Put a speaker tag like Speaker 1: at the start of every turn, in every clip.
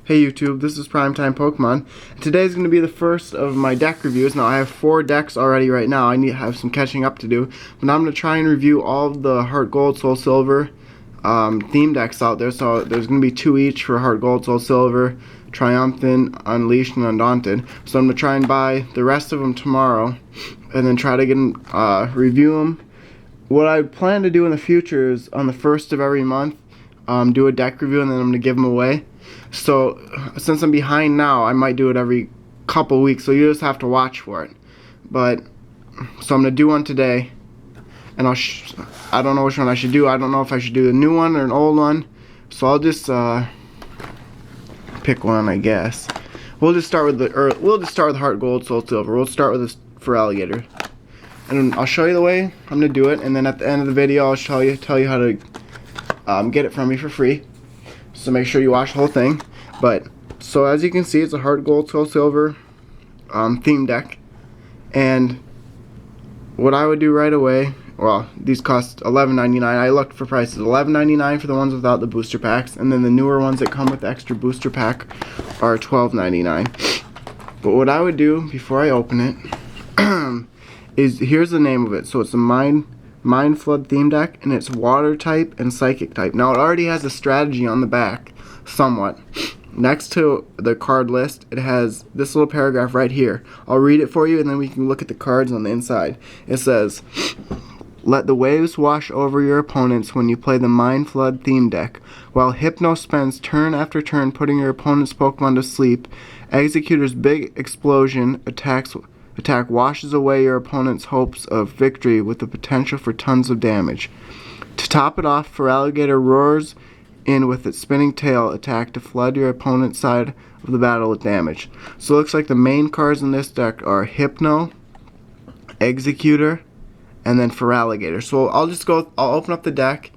Speaker 1: Hey YouTube, this is PrimetimePokemon. Today's going to be the first of my deck reviews. Now I have 4 decks already right now. I need to have some catching up to do. But now I'm going to try and review all of the Heart Gold, Soul Silver theme decks out there. So there's going to be 2 each for Heart Gold, Soul Silver, Triumphant, Unleashed, and Undaunted. So I'm going to try and buy the rest of them tomorrow and then try to get them, review them. What I plan to do in the future is on the first of every month, do a deck review and then I'm going to give them away. So since I'm behind now, I might do it every couple weeks, so you just have to watch for it. But so I'm gonna do one today, and I don't know which one I should do. I don't know if I should do the new one or an old one, so I'll just pick one, I guess. We'll just start with the Heart Gold, Soul Silver. We'll start with this Feraligatr, and I'll show you the way I'm gonna do it, and then at the end of the video I'll tell you how to get it from me for free. So make sure you watch the whole thing. But so as you can see, it's a Heart Gold, Soul Silver theme deck. And what I would do right away, well, these cost $11.99. I looked for prices. $11.99 for the ones without the booster packs, and then the newer ones that come with the extra booster pack are $12.99. But what I would do before I open it is, here's the name of it. So it's a Mind Flood theme deck, and it's water type and psychic type. Now it already has a strategy on the back, somewhat. Next to the card list, it has this little paragraph right here. I'll read it for you, and then we can look at the cards on the inside. It says, "Let the waves wash over your opponents when you play the Mind Flood theme deck. While Hypno spends turn after turn putting your opponent's Pokemon to sleep, Executor's Big Explosion attack washes away your opponent's hopes of victory with the potential for tons of damage. To top it off, Feraligatr roars in with its spinning tail attack to flood your opponent's side of the battle with damage." So it looks like the main cards in this deck are Hypno, Executor, and then Feraligatr. So I'll open up the deck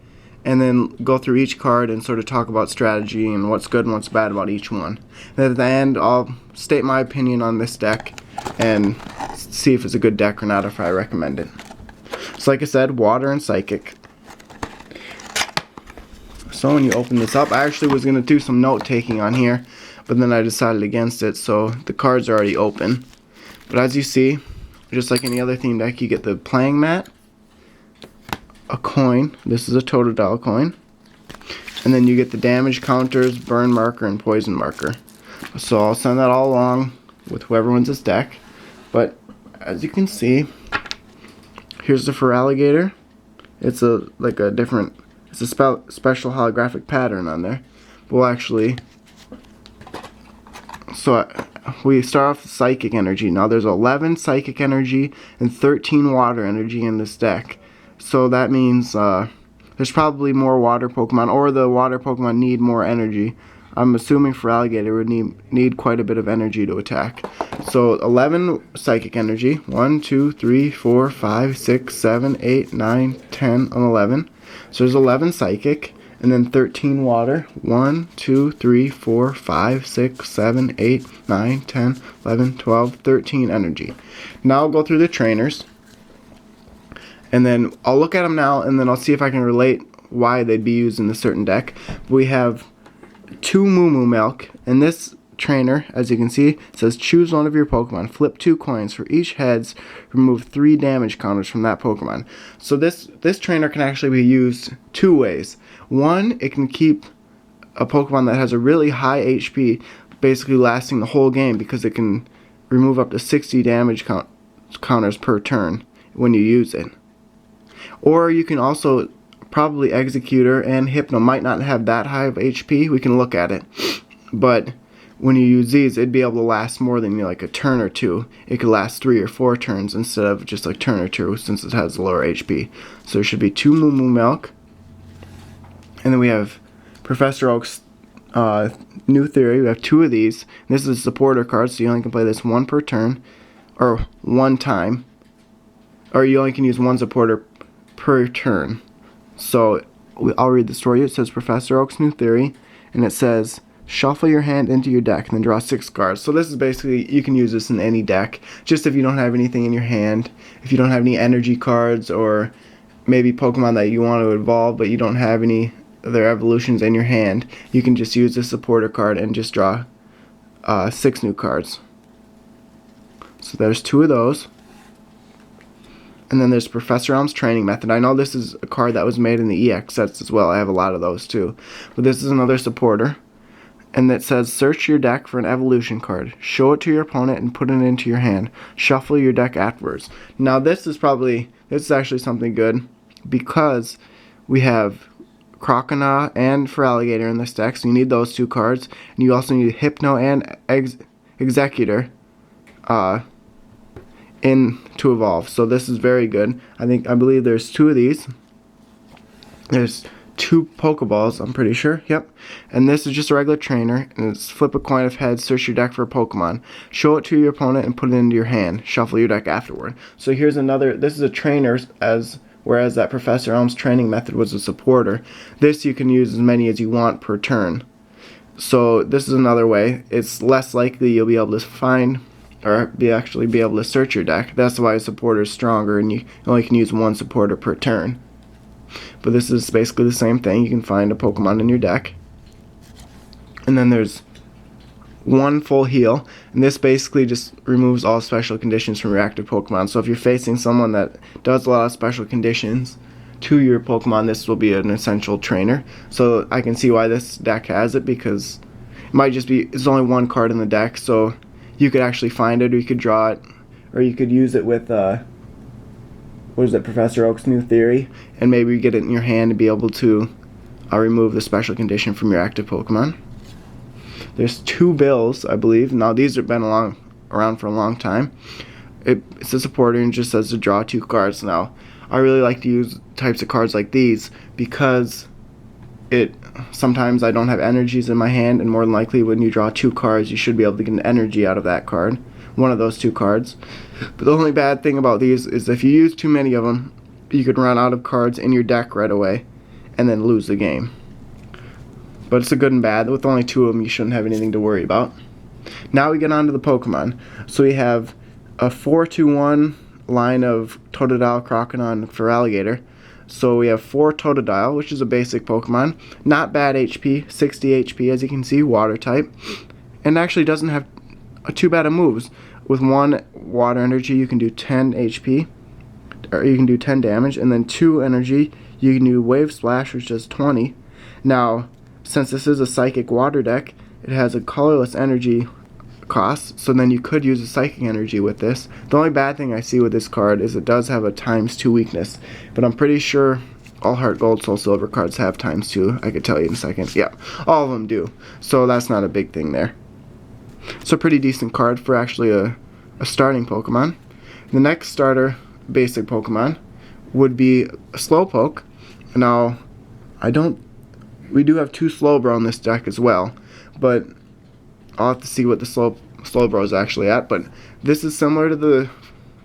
Speaker 1: and then go through each card and sort of talk about strategy and what's good and what's bad about each one. And at the end, I'll state my opinion on this deck and see if it's a good deck or not, if I recommend it. So like I said, water and psychic. So when you open this up, I actually was going to do some note taking on here, but then I decided against it, so the cards are already open. But as you see, just like any other theme deck, you get the playing mat, a coin, this is a Totodile coin, and then you get the damage counters, burn marker, and poison marker. So I'll send that all along with whoever wins this deck. But as you can see, here's the Feraligatr. It's a special holographic pattern on there. We'll actually, so we start off with psychic energy. Now there's 11 psychic energy and 13 water energy in this deck. So that means there's probably more water Pokemon, or the water Pokemon need more energy. I'm assuming Feraligatr would need quite a bit of energy to attack. So 11 psychic energy. 1, 2, 3, 4, 5, 6, 7, 8, 9, 10, and 11. So there's 11 psychic, and then 13 water. 1, 2, 3, 4, 5, 6, 7, 8, 9, 10, 11, 12, 13 energy. Now I'll go through the trainers, and then I'll look at them now, and then I'll see if I can relate why they'd be used in a certain deck. We have 2 Moo Milk, and this trainer, as you can see, says choose one of your Pokemon, flip 2 coins. For each heads, remove 3 damage counters from that Pokemon. So this trainer can actually be used 2 ways. One, it can keep a Pokemon that has a really high HP basically lasting the whole game, because it can remove up to 60 damage counters per turn when you use it. Or you can also, probably Executor and Hypno might not have that high of HP. We can look at it. But when you use these, it'd be able to last more than like a turn or 2. It could last 3 or 4 turns instead of just like turn or 2, since it has lower HP. So there should be 2 Moo Milk. And then we have Professor Oak's New Theory. We have 2 of these. And this is a supporter card, so you only can play this 1 per turn, or 1 time. Or you only can use 1 supporter per turn. So I'll read this for you. It says Professor Oak's New Theory, and it says shuffle your hand into your deck and then draw 6 cards. So this is basically, you can use this in any deck, just if you don't have anything in your hand, if you don't have any energy cards, or maybe Pokemon that you want to evolve but you don't have any their evolutions in your hand, you can just use the supporter card and just draw 6 new cards. So there's 2 of those. And then there's Professor Elm's training method. I know this is a card that was made in the EX sets as well. I have a lot of those too. But this is another supporter. And it says, search your deck for an evolution card. Show it to your opponent and put it into your hand. Shuffle your deck afterwards. Now this is actually something good, because we have Croconaw and Feraligatr in this deck, so you need those 2 cards. And you also need Hypno and Executor in to evolve. So this is very good. I believe there's 2 of these. There's 2 Pokeballs, I'm pretty sure. Yep. And this is just a regular trainer, and it's flip a coin of heads, search your deck for a Pokemon. Show it to your opponent and put it into your hand. Shuffle your deck afterward. So here's another, this is a trainer, whereas that Professor Elm's training method was a supporter. This you can use as many as you want per turn. So this is another way. It's less likely you'll be able to find or actually be able to search your deck. That's why a supporter is stronger, and you only can use 1 supporter per turn. But this is basically the same thing. You can find a Pokemon in your deck. And then there's 1 full heal, and this basically just removes all special conditions from your active Pokemon. So if you're facing someone that does a lot of special conditions to your Pokemon, this will be an essential trainer. So I can see why this deck has it, because it might just be, there's only 1 card in the deck, so you could actually find it, or you could draw it, or you could use it with Professor Oak's new theory, and maybe get it in your hand to be able to remove the special condition from your active Pokemon. There's 2 bills, I believe. Now these have been around for a long time. It's a supporter and just says to draw 2 cards. Now I really like to use types of cards like these, because sometimes I don't have energies in my hand, and more than likely when you draw 2 cards, you should be able to get an energy out of that card, one of those 2 cards. But the only bad thing about these is if you use too many of them, you could run out of cards in your deck right away and then lose the game. But it's a good and bad. With only 2 of them, you shouldn't have anything to worry about. Now we get on to the Pokemon. So we have a 4-2-1 line of Totodile, Croconaw, and Feraligatr. So we have 4 Totodile, which is a basic Pokemon. Not bad HP, 60 HP as you can see, water type. And actually doesn't have too bad of moves. With 1 water energy you can do 10 HP, or you can do 10 damage, and then 2 energy you can do Wave Splash, which does 20. Now, since this is a psychic water deck, it has a colorless energy cost, so then you could use a psychic energy with this. The only bad thing I see with this card is it does have a ×2 weakness, but I'm pretty sure all Heart Gold, Soul Silver cards have ×2. I could tell you in a second. Yeah, all of them do, so that's not a big thing there. It's a pretty decent card for actually a starting Pokemon. The next starter basic Pokemon would be a Slowpoke. Now, we do have 2 Slowbro in this deck as well, but I'll have to see what the Slowbro is actually at. But this is similar to the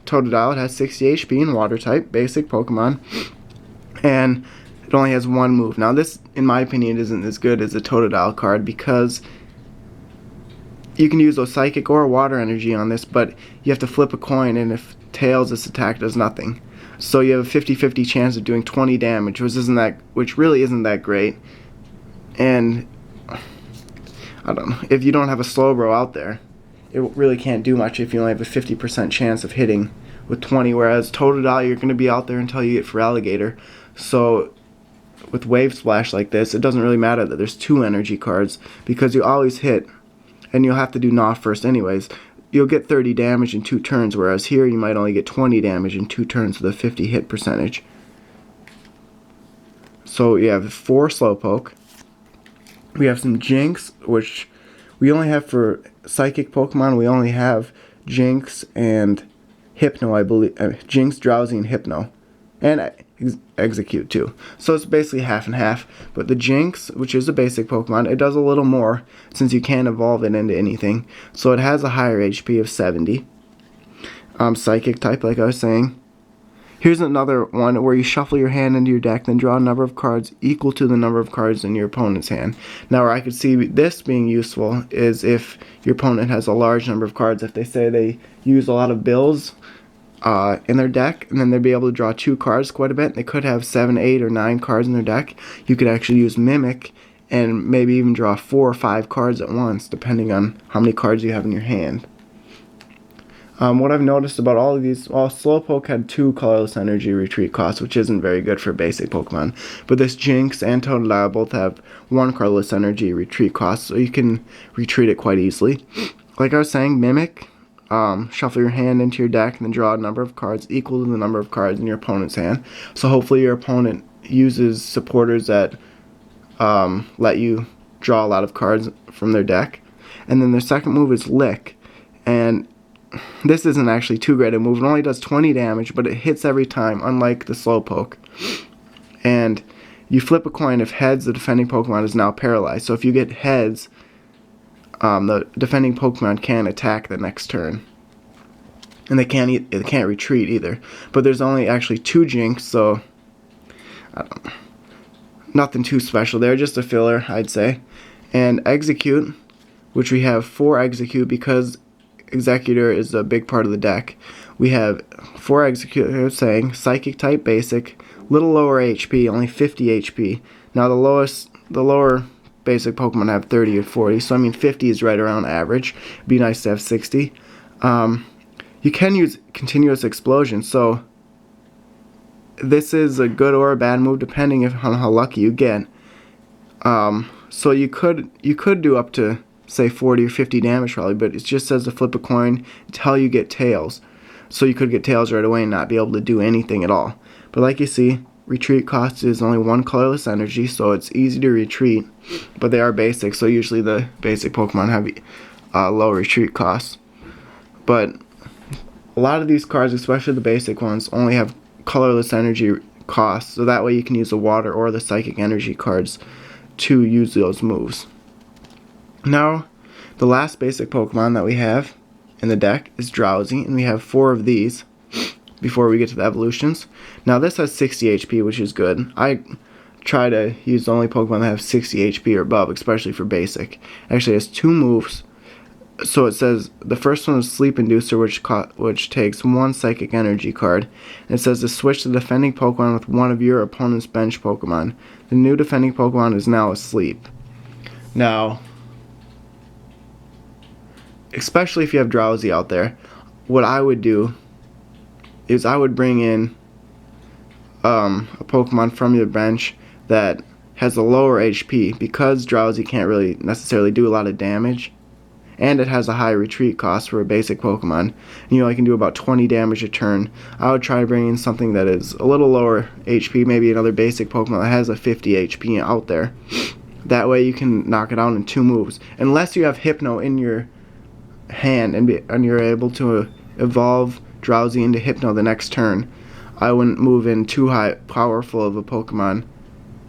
Speaker 1: Totodile. It has 60 HP and water type, basic Pokemon, and it only has 1 move. Now this, in my opinion, isn't as good as a Totodile card, because you can use those psychic or water energy on this, but you have to flip a coin, and if tails, this attack does nothing. So you have a 50-50 chance of doing 20 damage, which really isn't that great. And I don't know, if you don't have a Slowbro out there, it really can't do much if you only have a 50% chance of hitting with 20, whereas Totodile, you're going to be out there until you get Feraligatr. So with Wave Splash like this, it doesn't really matter that there's 2 energy cards, because you always hit, and you'll have to do Gnaw first anyways. You'll get 30 damage in 2 turns, whereas here you might only get 20 damage in 2 turns with a 50 hit percentage. So you have 4 Slowpoke. We have some Jinx, which we only have for Psychic Pokemon. We only have Jinx and Hypno, I believe. Jinx, Drowsy, and Hypno. And Execute too. So it's basically half and half. But the Jinx, which is a basic Pokemon, it does a little more since you can't evolve it into anything. So it has a higher HP of 70. Psychic type, like I was saying. Here's another one where you shuffle your hand into your deck, then draw a number of cards equal to the number of cards in your opponent's hand. Now, where I could see this being useful is if your opponent has a large number of cards. If they say they use a lot of bills, in their deck, and then they'd be able to draw 2 cards quite a bit. They could have 7, 8, or 9 cards in their deck. You could actually use Mimic and maybe even draw 4 or 5 cards at once, depending on how many cards you have in your hand. What I've noticed about all of these, well, Slowpoke had 2 colorless energy retreat costs, which isn't very good for basic Pokemon. But this Jinx and Totodile both have 1 colorless energy retreat cost, so you can retreat it quite easily. Like I was saying, Mimic, shuffle your hand into your deck and then draw a number of cards equal to the number of cards in your opponent's hand. So hopefully your opponent uses supporters that let you draw a lot of cards from their deck. And then their second move is Lick, and this isn't actually too great a move. It only does 20 damage, but it hits every time, unlike the Slowpoke. And you flip a coin. If heads, the defending Pokemon is now paralyzed. So if you get heads, the defending Pokemon can attack the next turn. And it can't retreat either. But there's only actually 2 Jinx, so nothing too special there. Just a filler, I'd say. And Execute, which we have 4 Execute because Executor is a big part of the deck. We have 4 Execute, saying Psychic type basic, little lower HP, only 50 HP. Now the lower basic Pokemon have 30 or 40, so I mean 50 is right around average. It'd be nice to have 60. You can use Continuous Explosion, so this is a good or a bad move depending on how lucky you get. So you could do up to, say, 40 or 50 damage probably, but it just says to flip a coin until you get tails. So you could get tails right away and not be able to do anything at all. But like you see, retreat cost is only 1 colorless energy, so it's easy to retreat, but they are basic, so usually the basic Pokemon have low retreat costs. But a lot of these cards, especially the basic ones, only have colorless energy costs, so that way you can use the water or the psychic energy cards to use those moves. Now, the last basic Pokemon that we have in the deck is Drowsy, and we have 4 of these before we get to the evolutions. Now this has 60 HP, which is good. I try to use the only Pokemon that have 60 HP or above, especially for basic. Actually, it has 2 moves. So it says the first one is Sleep Inducer, which takes 1 psychic energy card. And it says to switch the defending Pokemon with one of your opponent's bench Pokemon. The new defending Pokemon is now asleep. Now, especially if you have Drowsy out there, what I would do is I would bring in a Pokemon from your bench that has a lower HP, because Drowsy can't really necessarily do a lot of damage, and it has a high retreat cost for a basic Pokemon. You know, I can do about 20 damage a turn. I would try to bring in something that is a little lower HP, maybe another basic Pokemon that has a 50 HP out there. That way you can knock it out in 2 moves. Unless you have Hypno in your hand and you're able to evolve Drowsy into Hypno the next turn, I wouldn't move in too powerful of a Pokemon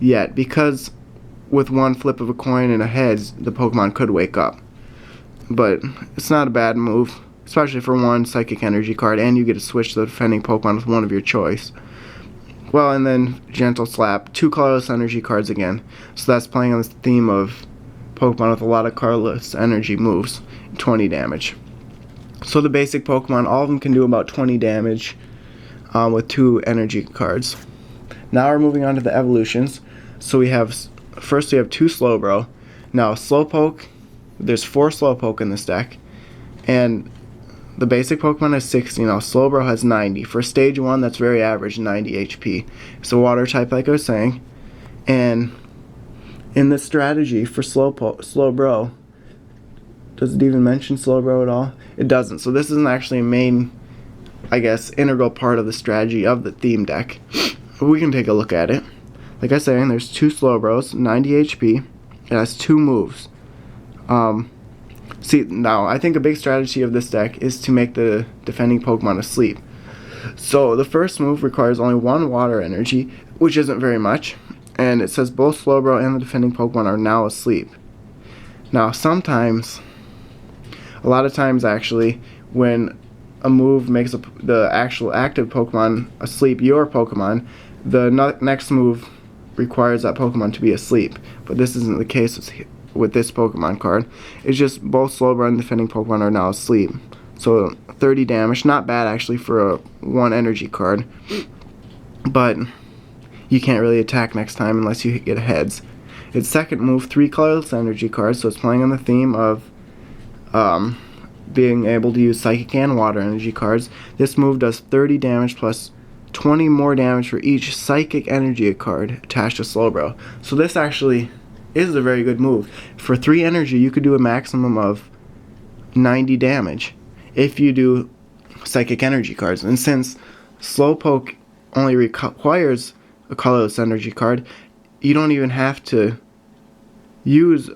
Speaker 1: yet, because with 1 flip of a coin and a heads, the Pokemon could wake up. But it's not a bad move, especially for 1 psychic energy card, and you get to switch the defending Pokemon with one of your choice. Well, and then Gentle Slap, 2 colorless energy cards again. So that's playing on the theme of Pokemon with a lot of colorless energy moves, 20 damage. So the basic Pokemon, all of them can do about 20 damage with 2 energy cards. Now we're moving on to the evolutions. So first we have 2 Slowbro. Now Slowpoke, there's 4 Slowpoke in this deck, and the basic Pokemon has 60. Now Slowbro has 90. For stage 1, that's very average, 90 HP. It's a water type, like I was saying. And in the strategy for Slowbro, does it even mention Slowbro at all? It doesn't. So this isn't actually a main, I guess, integral part of the strategy of the theme deck. But we can take a look at it. Like I was saying, there's 2 Slowbros, 90 HP. It has 2 moves. See, now, I think a big strategy of this deck is to make the defending Pokemon asleep. So the first move requires only 1 water energy, which isn't very much. And it says both Slowbro and the defending Pokemon are now asleep. Now, a lot of times actually, when a move makes the actual active Pokemon asleep, your Pokemon, the next move requires that Pokemon to be asleep. But this isn't the case with this Pokemon card. It's just both Slowbro and defending Pokemon are now asleep. So 30 damage, not bad actually for a 1 energy card, but you can't really attack next time unless you get heads. Its second move, 3 colorless energy cards, so it's playing on the theme of being able to use psychic and water energy cards. This move does 30 damage plus 20 more damage for each psychic energy card attached to Slowbro. So this actually is a very good move. For 3 energy, you could do a maximum of 90 damage if you do psychic energy cards. And since Slowpoke only requires a colorless energy card, you don't even have to use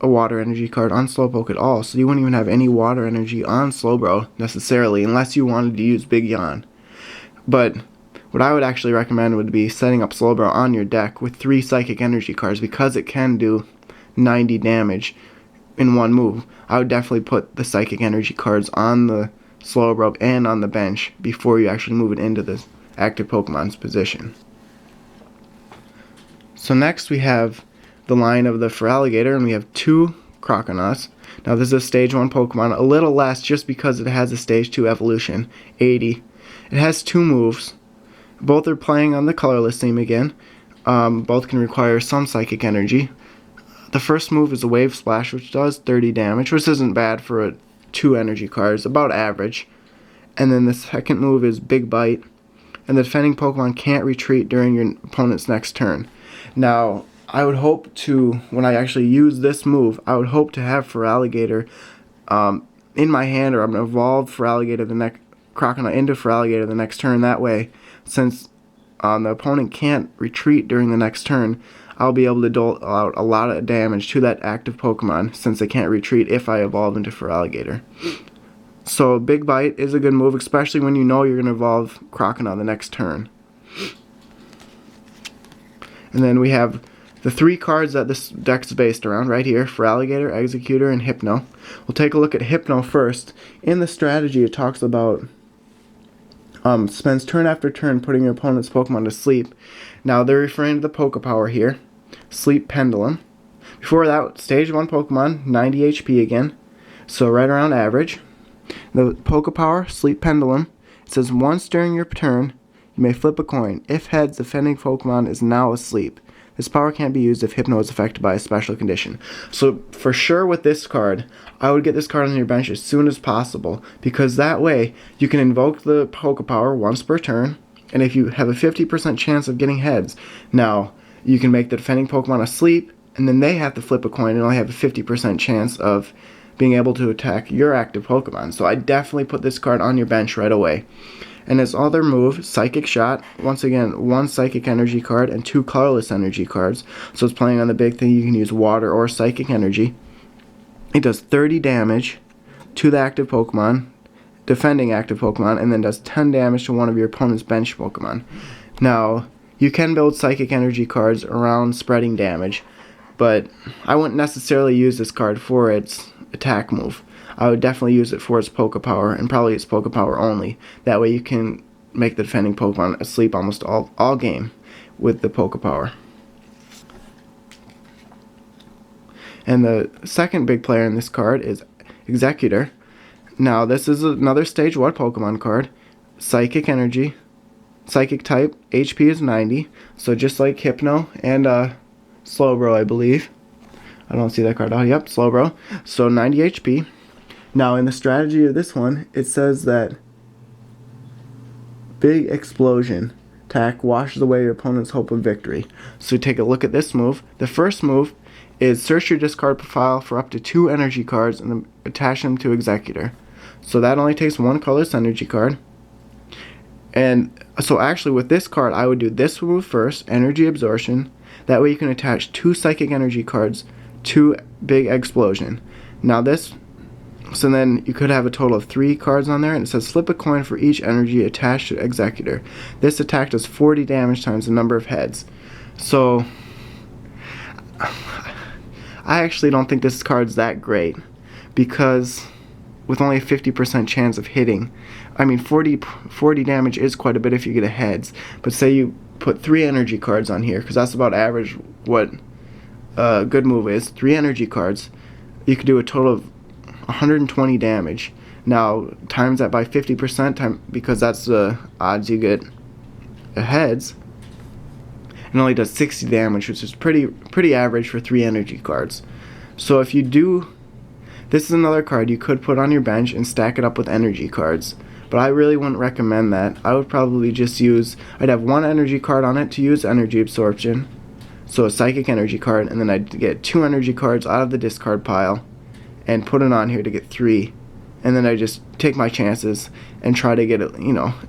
Speaker 1: a water energy card on Slowpoke at all, so you wouldn't even have any water energy on Slowbro necessarily, unless you wanted to use Big Yawn. But what I would actually recommend would be setting up Slowbro on your deck with 3 psychic energy cards, because it can do 90 damage in one move. I would definitely put the psychic energy cards on the Slowbro and on the bench before you actually move it into the active Pokemon's position. So next we have the line of the Feraligatr, and we have 2 Croconauts. Now this is a stage 1 Pokemon, a little less just because it has a stage 2 evolution, 80. It has 2 moves. Both are playing on the colorless theme again. Both can require some psychic energy. The first move is a Wave Splash, which does 30 damage, which isn't bad for a 2 energy card. It's about average. And then the second move is Big Bite, and the defending Pokemon can't retreat during your opponent's next turn. Now, I would hope to, when I actually use this move, I would hope to have Feraligatr in my hand, or I'm going to evolve Feraligatr Croconaut into Feraligatr the next turn. That way, since the opponent can't retreat during the next turn, I'll be able to dole out a lot of damage to that active Pokemon, since they can't retreat if I evolve into Feraligatr. So Big Bite is a good move, especially when you know you're going to evolve Croconaut the next turn. And then we have the 3 cards that this deck is based around right here: Feraligatr, Executor, and Hypno. We'll take a look at Hypno first. In the strategy, it talks about spends turn after turn putting your opponent's Pokemon to sleep. Now they're referring to the Pokepower here, Sleep Pendulum. Before that, stage 1 Pokemon, 90 HP again, so right around average. The Pokepower, Sleep Pendulum, it says once during your turn, you may flip a coin. If heads, the defending Pokemon is now asleep. This power can't be used if Hypno is affected by a special condition. So for sure with this card, I would get this card on your bench as soon as possible, because that way you can invoke the Pokepower once per turn, and if you have a 50% chance of getting heads, now you can make the defending Pokemon asleep, and then they have to flip a coin and only have a 50% chance of being able to attack your active Pokemon. So I definitely put this card on your bench right away. And its other move, Psychic Shot, once again, 1 Psychic Energy card and 2 colorless energy cards. So it's playing on the big thing, you can use Water or Psychic Energy. It does 30 damage to the active Pokemon, defending active Pokemon, and then does 10 damage to one of your opponent's bench Pokemon. Now, you can build Psychic Energy cards around spreading damage, but I wouldn't necessarily use this card for its attack move. I would definitely use it for its Pokepower, and probably its Pokepower only. That way you can make the defending Pokemon asleep almost all game with the Pokepower. And the second big player in this card is Executor. Now this is another stage 1 Pokemon card. Psychic Energy. Psychic type. HP is 90. So just like Hypno and Slowbro, I believe. I don't see that card. Oh, yep, Slowbro. So 90 HP. Now, in the strategy of this one, it says that Big Explosion attack washes away your opponent's hope of victory. So take a look at this move. The first move is search your discard profile for up to 2 energy cards and then attach them to Executor. So that only takes 1 colorless energy card. And so actually with this card, I would do this move first, Energy Absorption. That way you can attach 2 Psychic Energy cards to Big Explosion. Now so then you could have a total of 3 cards on there, and it says flip a coin for each energy attached to Executor. This attack does 40 damage times the number of heads. So I actually don't think this card's that great, because with only a 50% chance of hitting, I mean 40 damage is quite a bit if you get a heads, but say you put 3 energy cards on here, because that's about average what a good move is, 3 energy cards, you could do a total of 120 damage. Now times that by 50% because that's the odds you get heads. It only does 60 damage, which is pretty average for 3 energy cards. So if you do, this is another card you could put on your bench and stack it up with energy cards. But I really wouldn't recommend that. I would probably just I'd have 1 energy card on it to use energy absorption, so a psychic energy card, and then I'd get 2 energy cards out of the discard pile and put it on here to get 3. And then I just take my chances and try to get it,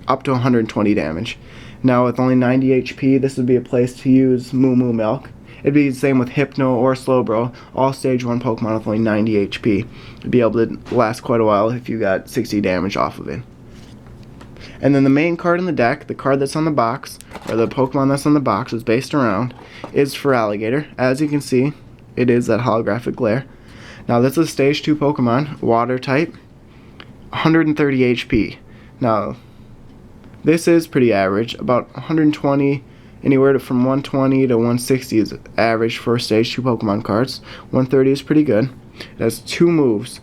Speaker 1: up to 120 damage. Now with only 90 HP, this would be a place to use Moo Moo Milk. It'd be the same with Hypno or Slowbro, all stage 1 Pokemon with only 90 HP. It'd be able to last quite a while if you got 60 damage off of it. And then the main card in the deck, the card that's on the box, or the Pokemon that's on the box is based around, is Feraligatr. As you can see, it is that holographic glare. Now this is stage 2 Pokemon, water type, 130 HP. Now this is pretty average, about 120, anywhere from 120 to 160 is average for stage 2 Pokemon cards. 130 is pretty good. It has 2 moves,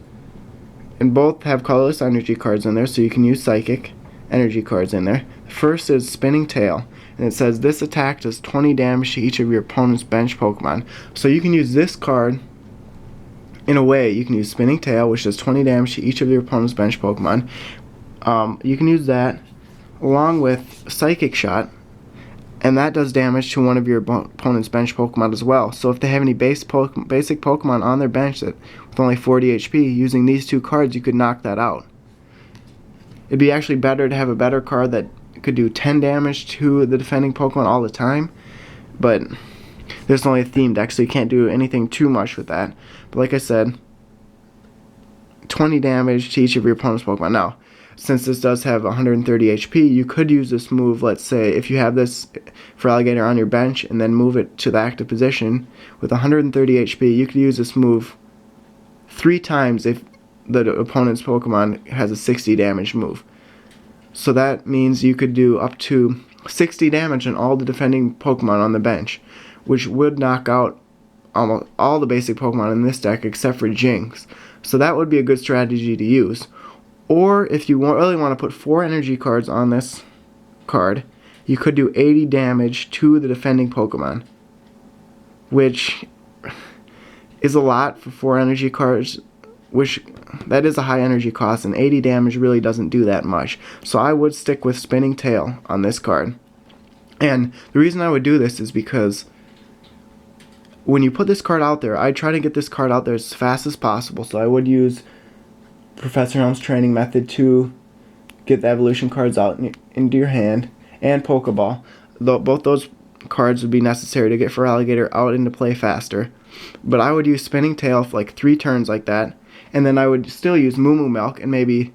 Speaker 1: and both have colorless energy cards in there, so you can use psychic energy cards in there. The first is Spinning Tail, and it says this attack does 20 damage to each of your opponent's bench Pokemon. So you can use this card in a way. You can use Spinning Tail, which does 20 damage to each of your opponent's bench Pokemon. You can use that along with Psychic Shot, and that does damage to one of your opponent's bench Pokemon as well. So if they have any basic Pokemon on their bench with only 40 HP, using these 2 cards you could knock that out. It'd be actually better to have a better card that could do 10 damage to the defending Pokemon all the time, but there's only a theme deck, so you can't do anything too much with that. But like I said, 20 damage to each of your opponent's Pokemon. Now, since this does have 130 HP, you could use this move, let's say, if you have this Feraligatr on your bench and then move it to the active position with 130 HP, you could use this move 3 times if the opponent's Pokemon has a 60 damage move. So that means you could do up to 60 damage on all the defending Pokemon on the bench, which would knock out almost all the basic Pokemon in this deck except for Jinx. So that would be a good strategy to use. Or if you really want to put 4 energy cards on this card, you could do 80 damage to the defending Pokemon, which is a lot for 4 energy cards, which that is a high energy cost, and 80 damage really doesn't do that much. So I would stick with Spinning Tail on this card. And the reason I would do this is because when you put this card out there, I try to get this card out there as fast as possible. So I would use Professor Helm's training method to get the evolution cards out into your hand, and Pokeball. Both those cards would be necessary to get Feraligatr out into play faster. But I would use Spinning Tail for like 3 turns like that, and then I would still use Moo Moo Milk and maybe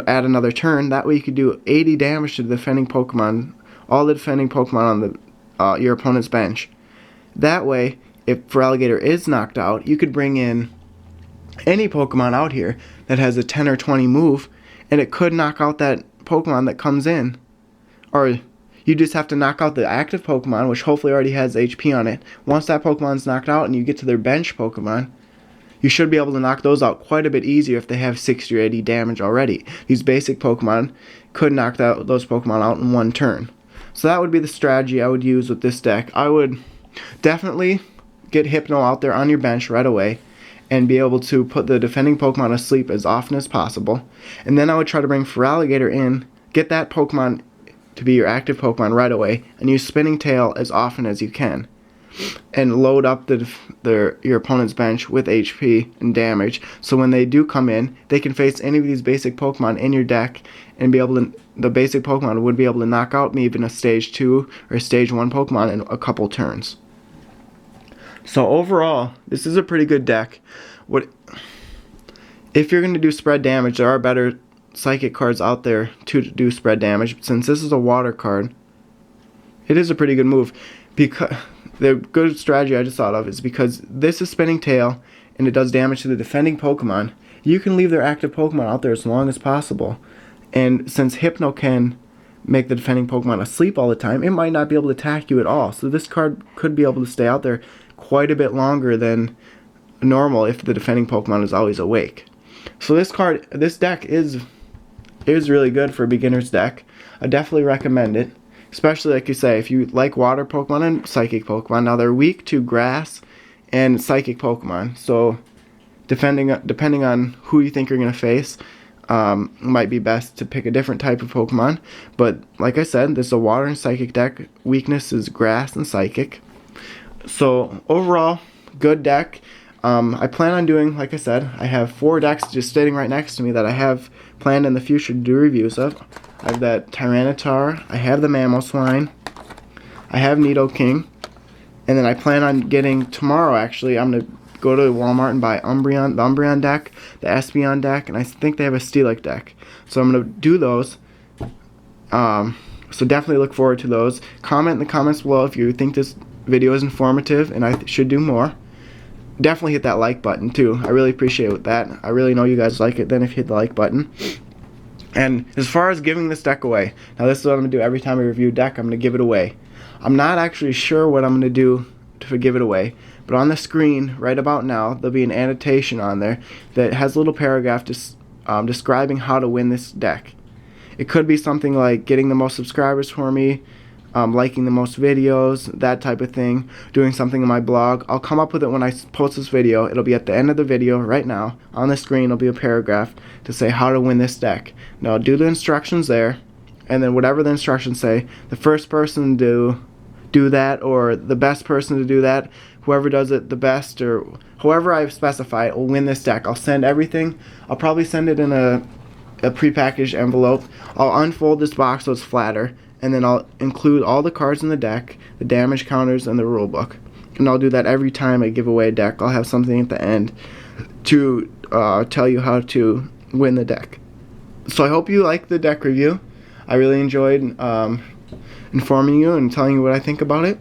Speaker 1: add another turn. That way you could do 80 damage to the defending Pokemon, all the defending Pokemon on your opponent's bench. That way, if Feraligatr is knocked out, you could bring in any Pokemon out here that has a 10 or 20 move, and it could knock out that Pokemon that comes in. Or you just have to knock out the active Pokemon, which hopefully already has HP on it. Once that Pokemon's knocked out and you get to their bench Pokemon, you should be able to knock those out quite a bit easier if they have 60 or 80 damage already. These basic Pokemon could knock those Pokemon out in 1 turn. So that would be the strategy I would use with this deck. I would definitely get Hypno out there on your bench right away and be able to put the defending Pokemon asleep as often as possible. And then I would try to bring Feraligatr in, get that Pokemon to be your active Pokemon right away, and use Spinning Tail as often as you can. And load up your opponent's bench with HP and damage, so when they do come in, they can face any of these basic Pokemon in your deck, and the basic Pokemon would be able to knock out maybe even a stage 2 or stage 1 Pokemon in a couple turns. So overall, this is a pretty good deck. If you're going to do spread damage, there are better psychic cards out there to do spread damage. Since this is a water card, it is a pretty good move. Because the good strategy I just thought of is because this is Spinning Tail and it does damage to the defending Pokemon, you can leave their active Pokemon out there as long as possible. And since Hypno can make the defending Pokemon asleep all the time, it might not be able to attack you at all. So this card could be able to stay out there quite a bit longer than normal if the defending Pokemon is always awake. So this deck is really good for a beginner's deck. I definitely recommend it. Especially, like you say, if you like water Pokemon and psychic Pokemon. Now, they're weak to grass and psychic Pokemon. So, depending on who you think you're going to face, it might be best to pick a different type of Pokemon. But, like I said, this is a water and psychic deck. Weakness is grass and psychic. So, overall, good deck. I plan on doing, like I said, I have 4 decks just sitting right next to me that I have planned in the future to do reviews of. I have that Tyranitar, I have the Mamoswine, I have Nidoking, and then I plan on getting, tomorrow actually, I'm going to go to Walmart and buy the Umbreon deck, the Espeon deck, and I think they have a Steelix deck. So I'm going to do those. So definitely look forward to those. Comment in the comments below if you think this video is informative and I should do more. Definitely hit that like button too. I really appreciate that. I really know you guys like it then if you hit the like button. And as far as giving this deck away, now this is what I'm going to do every time I review a deck. I'm going to give it away. I'm not actually sure what I'm going to do to give it away, but on the screen right about now there'll be an annotation on there that has a little paragraph describing how to win this deck. It could be something like getting the most subscribers for me, liking the most videos, that type of thing, doing something in my blog. I'll come up with it when I post this video. It'll be at the end of the video right now. On the screen will be a paragraph to say how to win this deck. Now do the instructions there, and then whatever the instructions say, the first person to do that, or the best person to do that, whoever does it the best, or whoever I specify will win this deck. I'll send everything. I'll probably send it in a prepackaged envelope. I'll unfold this box so it's flatter, and then I'll include all the cards in the deck, the damage counters, and the rule book. And I'll do that every time I give away a deck. I'll have something at the end to tell you how to win the deck. So I hope you like the deck review. I really enjoyed informing you and telling you what I think about it.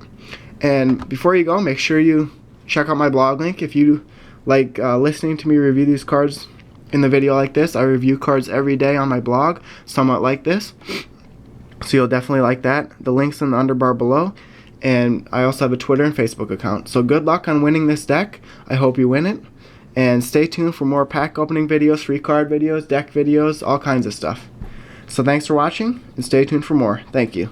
Speaker 1: And before you go, make sure you check out my blog link. If you like listening to me review these cards in the video like this, I review cards every day on my blog, somewhat like this. So you'll definitely like that. The link's in the underbar below. And I also have a Twitter and Facebook account. So good luck on winning this deck. I hope you win it. And stay tuned for more pack opening videos, free card videos, deck videos, all kinds of stuff. So thanks for watching, and stay tuned for more. Thank you.